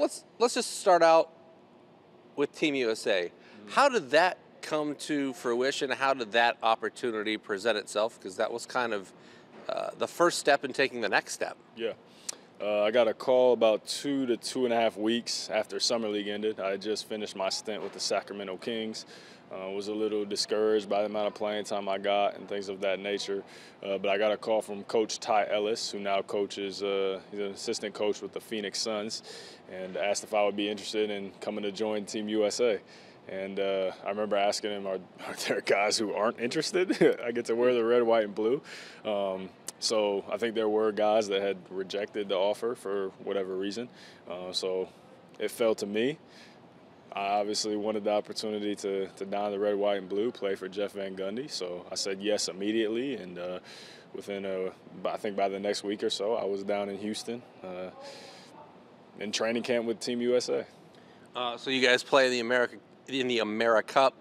Let's just start out with Team USA. How did that come to fruition? How did that opportunity present itself? Because that was kind of the first step in taking the next step. Yeah. I got a call about 2 to 2.5 weeks after Summer League ended. I had just finished my stint with the Sacramento Kings. Was a little discouraged by the amount of playing time I got and things of that nature. But I got a call from Coach Ty Ellis, who now coaches, he's an assistant coach with the Phoenix Suns, and asked if I would be interested in coming to join Team USA. And I remember asking him, are there guys who aren't interested? I get to wear the red, white, and blue. So I think there were guys that had rejected the offer for whatever reason. So it fell to me. I obviously wanted the opportunity to don the red, white, and blue, play for Jeff Van Gundy. So I said yes immediately, and within, I think by the next week or so, I was down in Houston in training camp with Team USA. So you guys play in the America Cup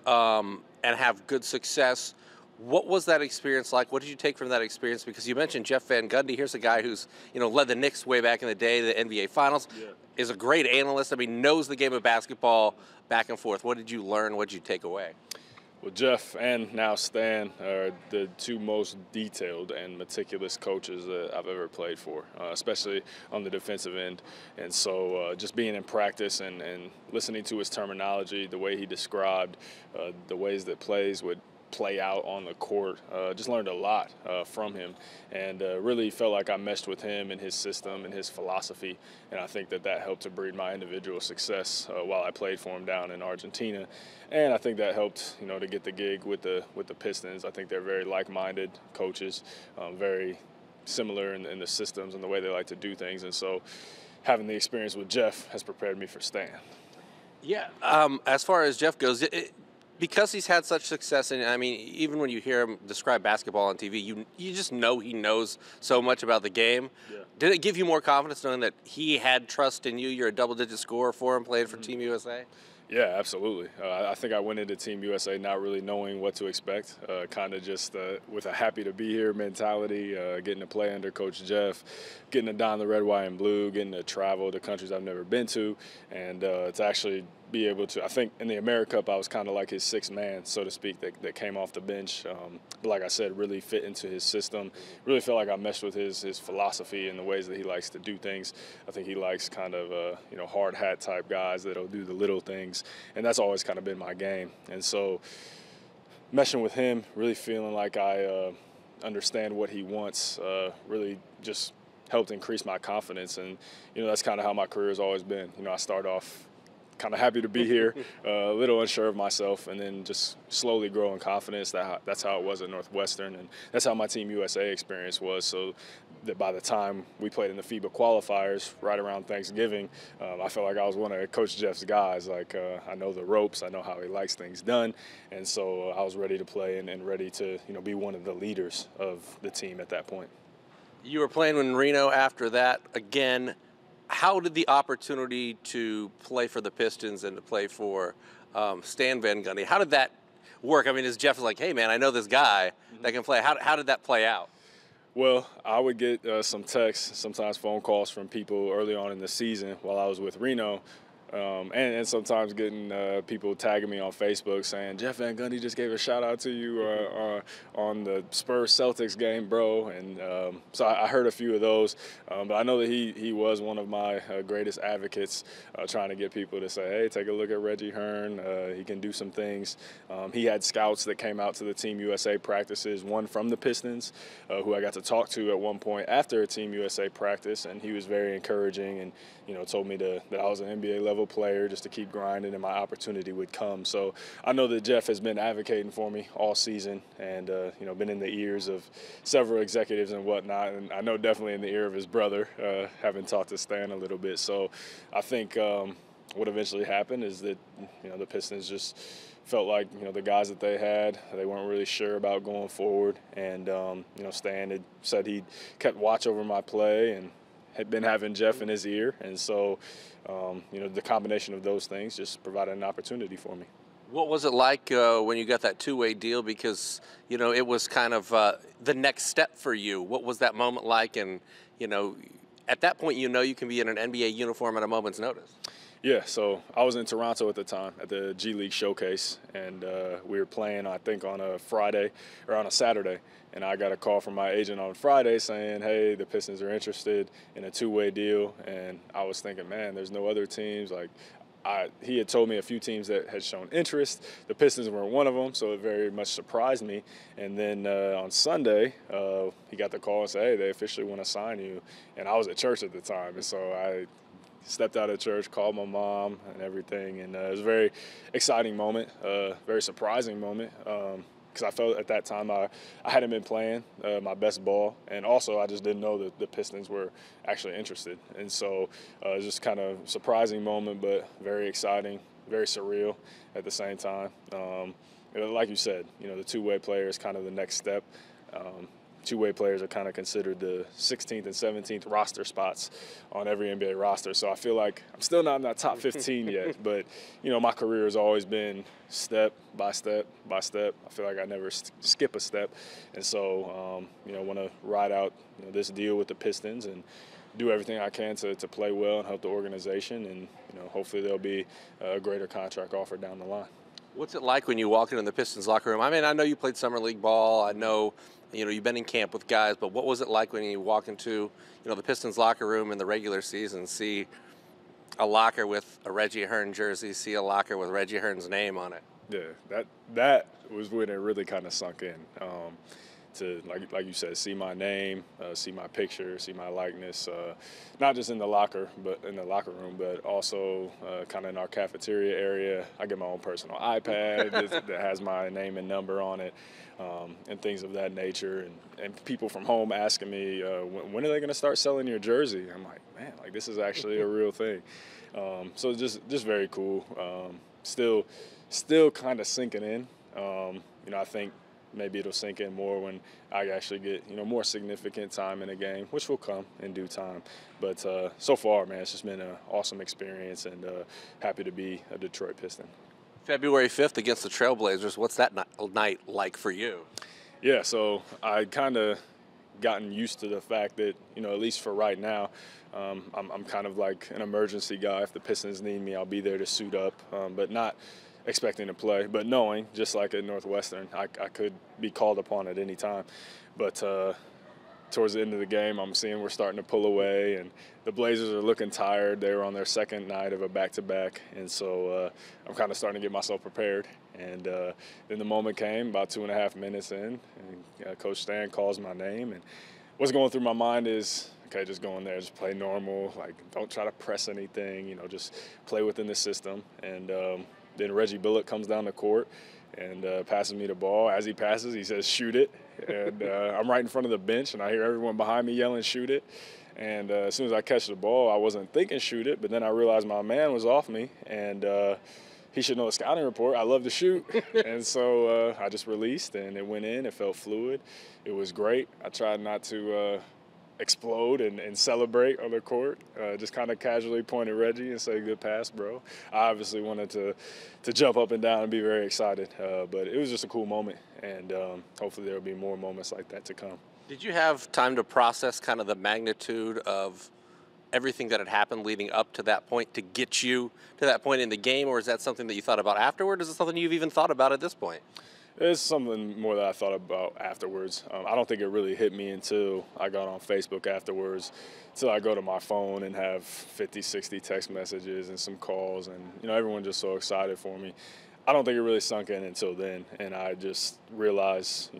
and have good success. What was that experience like? What did you take from that experience? Because you mentioned Jeff Van Gundy. Here's a guy who's led the Knicks way back in the day, the NBA Finals. Yeah. Is a great analyst. I mean, knows the game of basketball back and forth. What did you learn? What did you take away? Well, Jeff and now Stan are the two most detailed and meticulous coaches that I've ever played for, especially on the defensive end. And so just being in practice and listening to his terminology, the way he described the ways that plays would play out on the court, just learned a lot from him, and really felt like I meshed with him and his system and his philosophy, and I think that helped to breed my individual success while I played for him down in Argentina, and I think that helped to get the gig with the Pistons. I think they're very like-minded coaches, very similar in the systems and the way they like to do things, and so having the experience with Jeff has prepared me for Stan. Yeah, as far as Jeff goes, because he's had such success, and I mean, even when you hear him describe basketball on TV, you just know he knows so much about the game. Yeah. Did it give you more confidence knowing that he had trust in you? You're a double-digit scorer for him, playing for Team USA? Yeah, absolutely. I think I went into Team USA not really knowing what to expect, kind of just with a happy to be here mentality, getting to play under Coach Jeff, getting to don the red, white, and blue, getting to travel to countries I've never been to, and to actually be able to, I think in the America Cup I was kind of like his sixth man, so to speak, that came off the bench. But like I said, really fit into his system. Really felt like I meshed with his philosophy and the ways that he likes to do things. I think he likes kind of hard hat type guys that'll do the little things, and that's always kind of been my game. And so meshing with him, really feeling like I understand what he wants, really just helped increase my confidence. And that's kind of how my career has always been. I start off kind of happy to be here, a little unsure of myself, and then just slowly growing confidence. That's how it was at Northwestern, and that's how my Team USA experience was. So that by the time we played in the FIBA qualifiers right around Thanksgiving, I felt like I was one of Coach Jeff's guys. Like I know the ropes, I know how he likes things done, and so I was ready to play and ready to be one of the leaders of the team at that point. You were playing in Reno after that again. How did the opportunity to play for the Pistons and to play for Stan Van Gundy, how did that work? I mean, is Jeff like, hey, man, I know this guy that can play. How did that play out? Well, I would get some texts, sometimes phone calls from people early on in the season while I was with Reno. And sometimes getting people tagging me on Facebook saying, Jeff Van Gundy just gave a shout out to you on the Spurs Celtics game, bro. And so I heard a few of those. But I know that he was one of my greatest advocates, trying to get people to say, hey, take a look at Reggie Hearn. He can do some things. He had scouts that came out to the Team USA practices, one from the Pistons, who I got to talk to at one point after a Team USA practice. And he was very encouraging and, told me that I was an NBA level player, just to keep grinding and my opportunity would come. So I know that Jeff has been advocating for me all season, and been in the ears of several executives and whatnot, and I know definitely in the ear of his brother, having talked to Stan a little bit. So I think what eventually happened is that the Pistons just felt like the guys that they had, they weren't really sure about going forward, and Stan had said he'd kept watch over my play and had been having Jeff in his ear, and so the combination of those things just provided an opportunity for me. What was it like when you got that two-way deal? Because it was kind of the next step for you. What was that moment like? And at that point, you know you can be in an NBA uniform at a moment's notice. Yeah, so I was in Toronto at the time at the G League Showcase, and we were playing, I think, on a Friday or on a Saturday. And I got a call from my agent on Friday saying, hey, the Pistons are interested in a two-way deal. And I was thinking, man, there's no other teams. Like, he had told me a few teams that had shown interest. The Pistons weren't one of them, so it very much surprised me. And then on Sunday, he got the call and said, hey, they officially want to sign you. And I was at church at the time, and so I stepped out of church, called my mom and everything, and it was a very exciting moment, very surprising moment, because I felt at that time I hadn't been playing my best ball, and also I just didn't know that the Pistons were actually interested. And so it was just kind of surprising moment, but very exciting, very surreal at the same time. Like you said, the two-way player is kind of the next step. Two-way players are kind of considered the 16th and 17th roster spots on every NBA roster. So I feel like I'm still not in that top 15 yet, but, my career has always been step by step by step. I feel like I never skip a step. And so, want to ride out this deal with the Pistons and do everything I can to play well and help the organization. And, hopefully there'll be a greater contract offer down the line. What's it like when you walk into the Pistons locker room? I mean, I know you played summer league ball. I know, you've been in camp with guys, but what was it like when you walk into, the Pistons locker room in the regular season, see a locker with a Reggie Hearn jersey, see a locker with Reggie Hearn's name on it? Yeah, that was when it really kind of sunk in. To like you said, see my name, see my picture, see my likeness, not just in the locker room, but also kind of in our cafeteria area. I get my own personal iPad that has my name and number on it, and things of that nature. And people from home asking me, when are they going to start selling your jersey? I'm like, man, like this is actually a real thing. So just very cool. Still kind of sinking in. I think maybe it'll sink in more when I actually get, more significant time in a game, which will come in due time. But so far, man, it's just been an awesome experience, and happy to be a Detroit Piston. February 5th against the Trailblazers, what's that night like for you? Yeah, so I kind of gotten used to the fact that, at least for right now, I'm kind of like an emergency guy. If the Pistons need me, I'll be there to suit up, but not expecting to play, but knowing, just like at Northwestern, I could be called upon at any time. But towards the end of the game, I'm seeing we're starting to pull away, and the Blazers are looking tired. They were on their second night of a back-to-back, and so I'm kind of starting to get myself prepared. And then the moment came, about 2.5 minutes in, and Coach Stan calls my name, and what's going through my mind is, okay, just go in there, just play normal, like don't try to press anything, just play within the system. And then Reggie Bullock comes down the court and passes me the ball. As he passes, he says, shoot it. And I'm right in front of the bench, and I hear everyone behind me yelling, shoot it. And as soon as I catch the ball, I wasn't thinking shoot it, but then I realized my man was off me, and he should know the scouting report. I love to shoot. And so I just released, and it went in. It felt fluid. It was great. I tried not to explode and celebrate on the court. Just kind of casually pointed Reggie and say, good pass, bro. I obviously wanted to jump up and down and be very excited, but it was just a cool moment, and hopefully there will be more moments like that to come. Did you have time to process kind of the magnitude of everything that had happened leading up to that point to get you to that point in the game, or is that something that you thought about afterward? Is it something you've even thought about at this point? It's something more that I thought about afterwards. I don't think it really hit me until I got on Facebook afterwards, until I go to my phone and have 50, 60 text messages and some calls, and everyone just so excited for me. I don't think it really sunk in until then, and I just realized,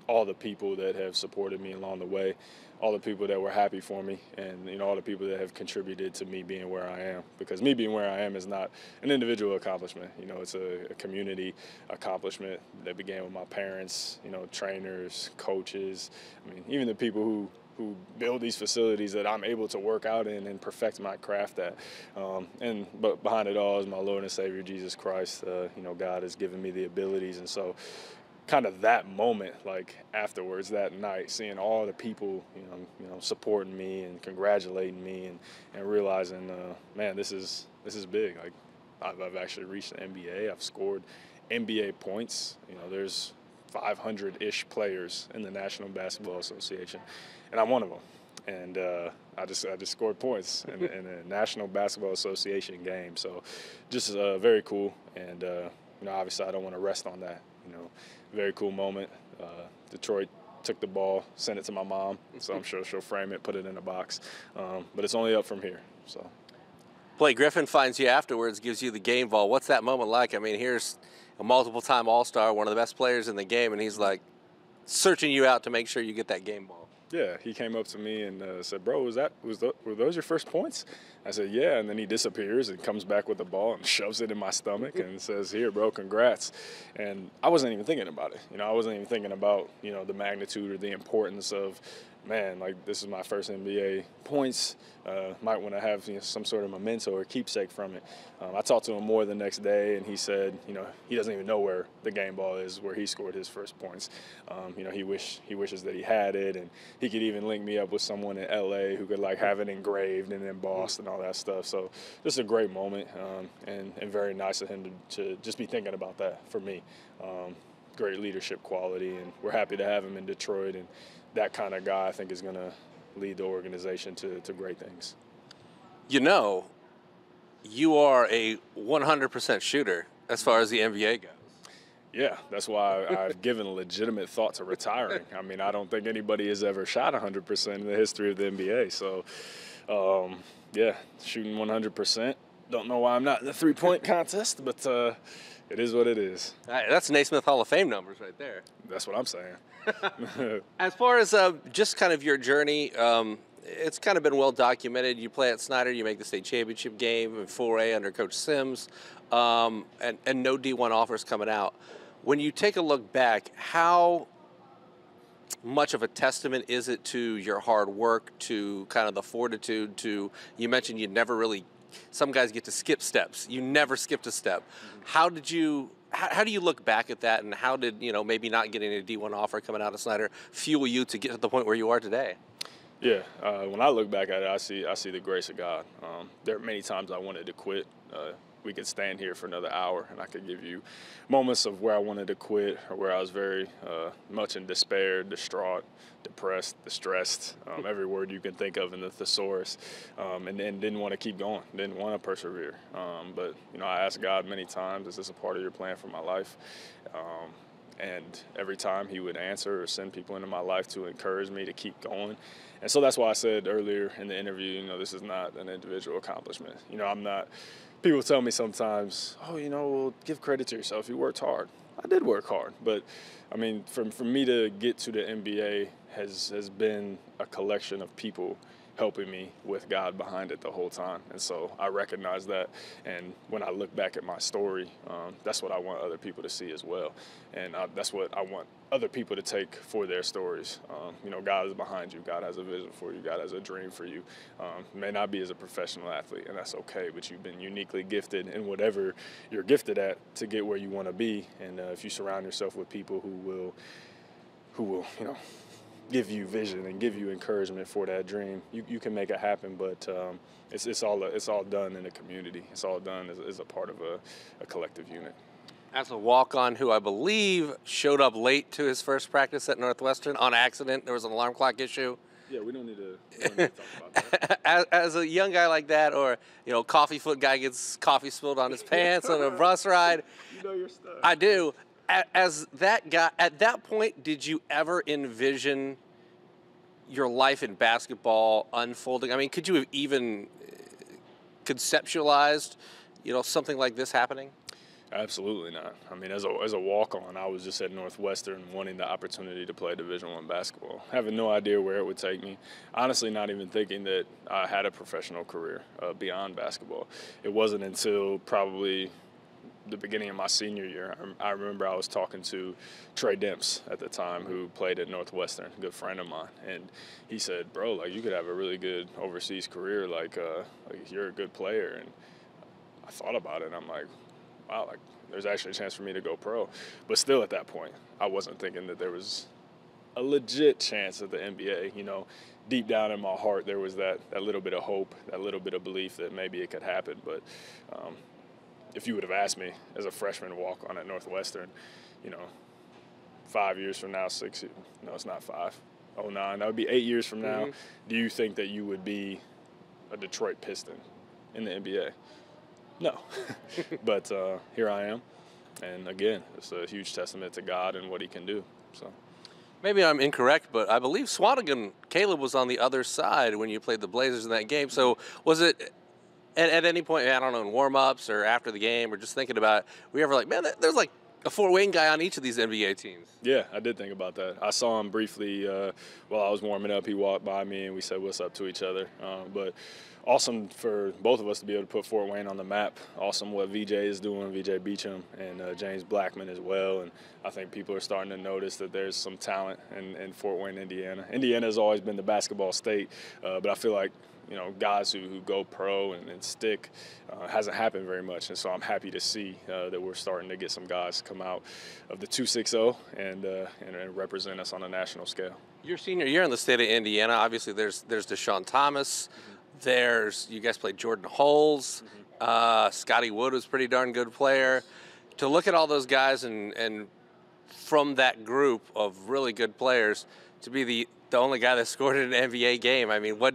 all the people that have supported me along the way, all the people that were happy for me, and all the people that have contributed to me being where I am. Because me being where I am is not an individual accomplishment. It's a community accomplishment that began with my parents, trainers, coaches. I mean, even the people who build these facilities that I'm able to work out in and perfect my craft at. But behind it all is my Lord and Savior, Jesus Christ. God has given me the abilities, and so kind of that moment, like afterwards, that night, seeing all the people, supporting me and congratulating me, and realizing, man, this is big. Like I've actually reached the NBA. I've scored NBA points. There's 500-ish players in the National Basketball Association, and I'm one of them. and I just scored points in a National Basketball Association game. So just very cool, and obviously I don't want to rest on that. Very cool moment. Detroit took the ball, sent it to my mom, so I'm sure she'll frame it, put it in a box. But it's only up from here. So. Blake Griffin finds you afterwards, gives you the game ball. What's that moment like? I mean, here's a multiple-time All-Star, one of the best players in the game, and he's like searching you out to make sure you get that game ball. Yeah, he came up to me and said, "Bro, were those your first points?" I said, "Yeah," and then he disappears and comes back with the ball and shoves it in my stomach and says, "Here, bro, congrats." And I wasn't even thinking about it. I wasn't even thinking about the magnitude or the importance of, man, like this is my first NBA points. Might want to have some sort of memento or keepsake from it. I talked to him more the next day, and he said, he doesn't even know where the game ball is, where he scored his first points. He wishes that he had it, and he could even link me up with someone in LA who could like have it engraved and embossed and all that stuff. So just a great moment, and very nice of him to just be thinking about that for me. Great leadership quality, and we're happy to have him in Detroit. And that kind of guy, I think, is going to lead the organization to great things. You are a 100% shooter as far as the NBA goes. Yeah, that's why I've given a legitimate thought to retiring. I mean, I don't think anybody has ever shot 100% in the history of the NBA. So, yeah, shooting 100%. Don't know why I'm not in the three-point contest, but it is what it is. That's Naismith Hall of Fame numbers right there. That's what I'm saying. As far as just kind of your journey, it's kind of been well documented. You play at Snyder, you make the state championship game in 4A under Coach Sims, and no D1 offers coming out. When you take a look back, how much of a testament is it to your hard work, to kind of the fortitude, you mentioned you never really, some guys get to skip steps. You never skipped a step. How do you look back at that, and how did, maybe not getting a D1 offer coming out of Snyder fuel you to get to the point where you are today? Yeah, when I look back at it, I see the grace of God. There are many times I wanted to quit. We could stand here for another hour, and I could give you moments of where I wanted to quit or where I was very much in despair, distraught, depressed, distressed, every word you can think of in the thesaurus, and didn't want to keep going, didn't want to persevere. But, I asked God many times, is this a part of your plan for my life? And every time he would answer or send people into my life to encourage me to keep going. And so that's why I said earlier in the interview, this is not an individual accomplishment. I'm not, people tell me sometimes, oh, well, give credit to yourself. You worked hard. I did work hard. But, I mean, for me to get to the NBA has been a collection of people helping me with God behind it the whole time. And so I recognize that. And when I look back at my story, that's what I want other people to see as well. And that's what I want other people to take for their stories. God is behind you. God has a vision for you. God has a dream for you. May not be as a professional athlete, and that's okay, but you've been uniquely gifted in whatever you're gifted at to get where you want to be. And if you surround yourself with people who will, give you vision and give you encouragement for that dream, you can make it happen. But it's all done in a community. It's all done as a part of a collective unit. As a walk-on who I believe showed up late to his first practice at Northwestern on accident, there was an alarm clock issue. Yeah, we don't need to talk about that. As a young guy like that, or coffee foot guy gets coffee spilled on his pants on a bus ride. You know your stuff. I do. As that guy, at that point, did you ever envision your life in basketball unfolding? I mean, could you have even conceptualized, something like this happening? Absolutely not. I mean, as a walk-on, I was just at Northwestern wanting the opportunity to play Division I basketball, having no idea where it would take me. Honestly, not even thinking that I had a professional career beyond basketball. It wasn't until probably the beginning of my senior year. I remember I was talking to Trey Demps at the time, who played at Northwestern, a good friend of mine, and he said, "Bro, like you could have a really good overseas career. Like you're a good player." And I thought about it, and I'm like, wow, like there's actually a chance for me to go pro. But still, at that point, I wasn't thinking that there was a legit chance at the NBA. Deep down in my heart, there was that little bit of hope, that little bit of belief that maybe it could happen. But if you would have asked me as a freshman walk-on at Northwestern, 5 years from now, 6 years, no, it's not 5, 09. That would be 8 years from now. Mm-hmm. Do you think that you would be a Detroit Piston in the NBA? No. But here I am. And again, it's a huge testament to God and what he can do. So Maybe I'm incorrect, but I believe Swanigan, Caleb was on the other side when you played the Blazers in that game. So was it at any point, I don't know, in warm-ups or after the game or just thinking about it, were you ever like, man, there's like a Fort Wayne guy on each of these NBA teams? yeah, I did think about that. I saw him briefly while I was warming up. He walked by me and we said what's up to each other. But awesome for both of us to be able to put Fort Wayne on the map. Awesome what VJ is doing, VJ Beacham and James Blackman as well. And I think people are starting to notice that there's some talent in Fort Wayne, Indiana. Indiana has always been the basketball state, but I feel like guys who go pro and stick hasn't happened very much. And so I'm happy to see that we're starting to get some guys come out of the 260 and represent us on a national scale. Your senior year in the state of Indiana, obviously there's Deshaun Thomas. Mm-hmm. You guys played Jordan Holes. Mm-hmm. Scotty Wood was a pretty darn good player. To look at all those guys and from that group of really good players to be the only guy that scored in an NBA game, I mean, what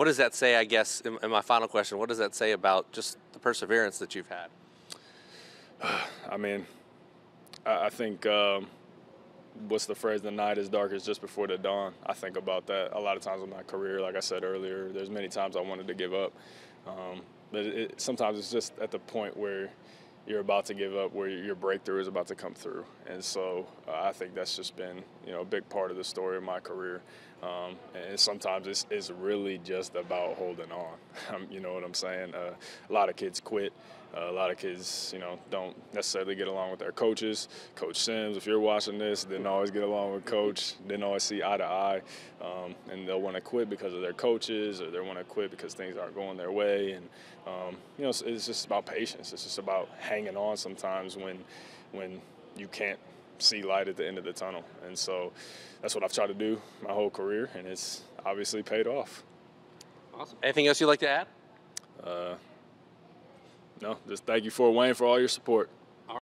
does that say, I guess, in my final question, what does that say about just the perseverance that you've had? I mean, I think what's the phrase, the night is darkest just before the dawn. I think about that a lot of times in my career. Like I said earlier, there's many times I wanted to give up. But sometimes it's just at the point where you're about to give up, where your breakthrough is about to come through. And so I think that's just been, a big part of the story of my career. And sometimes it's really just about holding on. You know what I'm saying? A lot of kids quit. A lot of kids, don't necessarily get along with their coaches. Coach Sims, if you're watching this, didn't always get along with Coach, didn't always see eye to eye. And they'll want to quit because of their coaches, or they want to quit because things aren't going their way. And, it's just about patience. It's just about hanging on sometimes when you can't see light at the end of the tunnel. And so that's what I've tried to do my whole career, and it's obviously paid off. Awesome. Anything else you'd like to add? No, just thank you, Fort Wayne, for all your support.